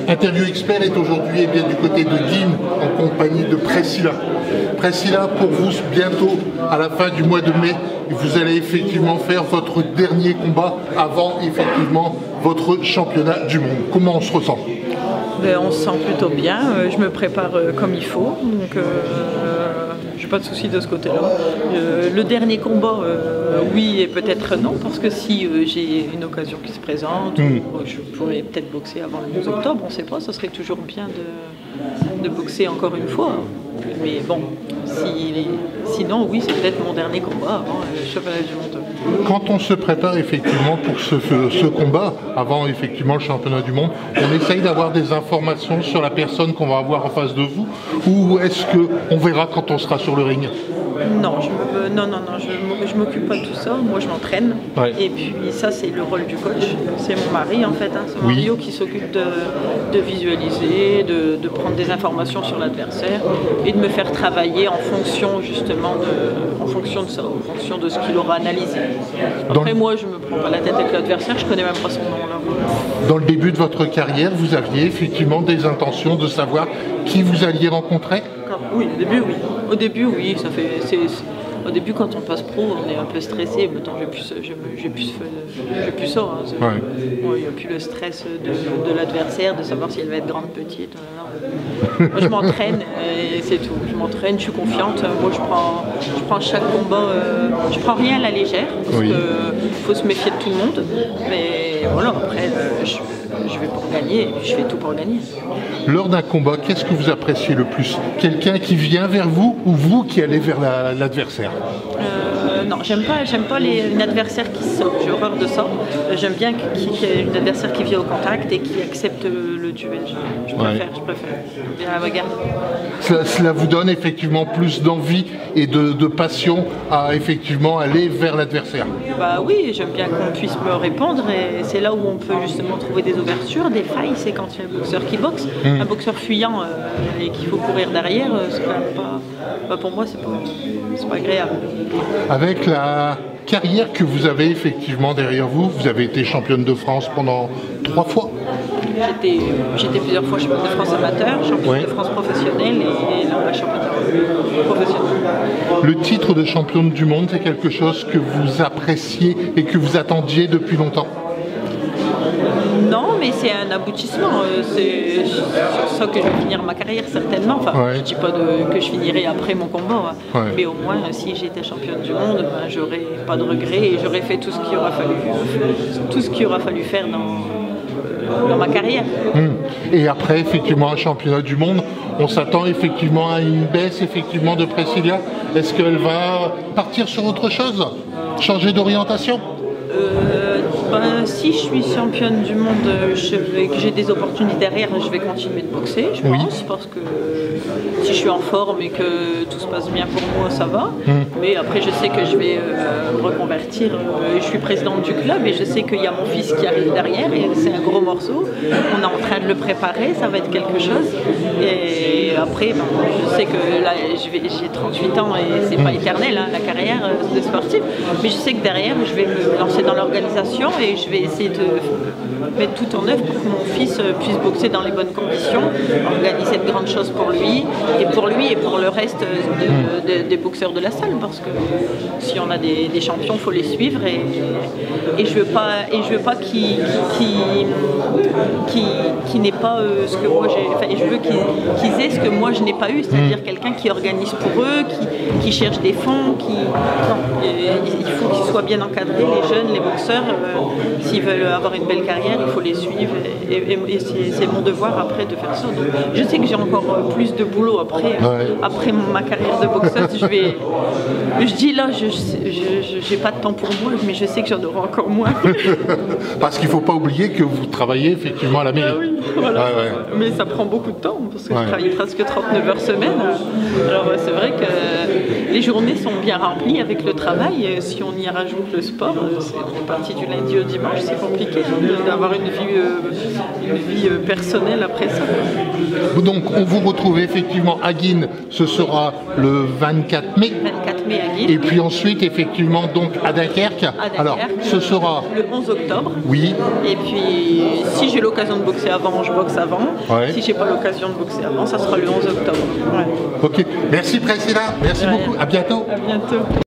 Interview Expert est aujourd'hui bien du côté de Guine en compagnie de Priscilla. Priscilla, pour vous, bientôt, à la fin du mois de mai, vous allez effectivement faire votre dernier combat avant effectivement votre championnat du monde. Comment on se ressent? On se sent plutôt bien, je me prépare comme il faut, donc j'ai pas de soucis de ce côté-là. Le dernier combat, oui et peut-être non, parce que si j'ai une occasion qui se présente, je pourrais peut-être boxer avant le 12 octobre, on ne sait pas, ça serait toujours bien de boxer encore une fois. Mais bon, sinon oui, c'est peut-être mon dernier combat avant le championnat du monde. Quand on se prépare effectivement pour ce combat, avant effectivement le championnat du monde, on essaye d'avoir des informations sur la personne qu'on va avoir en face de vous, ou est-ce qu'on verra quand on sera sur le ring? Non, je m'occupe pas de tout ça, moi je m'entraîne, et puis ça c'est le rôle du coach, c'est mon mari en fait, c'est Mario qui s'occupe de visualiser, de prendre des informations sur l'adversaire et de me faire travailler en fonction justement de ça, en fonction de ce qu'il aura analysé. Après moi je me prends pas la tête avec l'adversaire, je connais même pas son nom là. Dans le début de votre carrière, vous aviez effectivement des intentions de savoir qui vous alliez rencontrer? Oui, au début oui, ça fait. Au début, quand on passe pro, on est un peu stressé. Maintenant, j'ai plus ça. Il n'y a plus le stress de l'adversaire, de savoir si elle va être grande, petite. Moi, je m'entraîne et c'est tout. Je m'entraîne, je suis confiante. Moi, je prends chaque combat. Je prends rien à la légère parce qu'il faut se méfier de tout le monde. Mais voilà, après, je vais pour gagner. Je fais tout pour gagner. Lors d'un combat, qu'est-ce que vous appréciez le plus? Quelqu'un qui vient vers vous ou vous qui allez vers l'adversaire? Non, j'aime pas un adversaire qui saute, j'ai horreur de ça. J'aime bien un adversaire qui vient au contact et qui accepte le duel. Je préfère bien la bagarre. Cela vous donne effectivement plus d'envie et de passion à effectivement aller vers l'adversaire? Bah oui, j'aime bien qu'on puisse me répondre et c'est là où on peut justement trouver des ouvertures, des failles, c'est quand il y a un boxeur qui boxe. Un boxeur fuyant et qu'il faut courir derrière, c'est quand même pas... pour moi, c'est pas agréable. Avec la carrière que vous avez effectivement derrière vous, vous avez été championne de France pendant 3 fois. J'étais plusieurs fois championne de France amateur, championne de France professionnelle et là la championne professionnelle. Le titre de championne du monde, c'est quelque chose que vous appréciez et que vous attendiez depuis longtemps? Non, mais c'est un aboutissement. C'est sur ça que je vais finir ma carrière, certainement. Enfin, je ne dis pas que je finirai après mon combat. Mais au moins, si j'étais championne du monde, j'aurais pas de regrets et j'aurais fait tout ce qu'il aura fallu faire dans ma carrière. Et après, effectivement, un championnat du monde, on s'attend effectivement à une baisse effectivement de Priscilla. Est-ce qu'elle va partir sur autre chose? Changer d'orientation? Si je suis championne du monde et que j'ai des opportunités derrière, je vais continuer de boxer, je pense, parce que si je suis en forme et que tout se passe bien pour moi, ça va. Mais après, je sais que je vais me reconvertir. Je suis présidente du club et je sais qu'il y a mon fils qui arrive derrière et c'est un gros morceau. On est en train de le préparer, ça va être quelque chose. Et après, je sais que là, j'ai 38 ans et c'est pas éternel, la carrière de sportif. Mais je sais que derrière, je vais me lancer dans l'organisation et je vais essayer de mettre tout en œuvre pour que mon fils puisse boxer dans les bonnes conditions, organiser de grandes choses pour lui et pour le reste des boxeurs de la salle, parce que si on a des champions, il faut les suivre et je veux pas qu'il n'ait pas ce que moi j'ai, enfin, je veux qu'ils aient ce que moi je n'ai pas eu, c'est-à-dire quelqu'un qui organise pour eux, qui cherche des fonds, il faut qu'ils soient bien encadrés, les jeunes, les boxeurs, s'ils veulent avoir une belle carrière, il faut les suivre et c'est mon devoir après de faire ça. Donc, je sais que j'ai encore plus de boulot après ma carrière de boxeuse. Je dis là, j'ai pas de temps pour moi, mais je sais que j'en aurai encore moins. Parce qu'il faut pas oublier que vous travaillez effectivement à la mairie. Oui, voilà. Mais ça prend beaucoup de temps parce que je travaille presque 39 heures semaine. Alors c'est vrai que les journées sont bien remplies avec le travail. Si on y rajoute le sport, c'est parti du lundi au dimanche, c'est compliqué d'avoir avoir une vie personnelle après ça. Donc on vous retrouve effectivement à Guînes, ce sera le 24 mai. 24 mai à Guînes. Et puis ensuite effectivement donc à Dunkerque. Alors ce sera le 11 octobre. Oui. Et puis si j'ai l'occasion de boxer avant, je boxe avant. Ouais. Si j'ai pas l'occasion de boxer avant, ça sera le 11 octobre. Ouais. Ok. Merci Priscilla, merci beaucoup. À bientôt. À bientôt.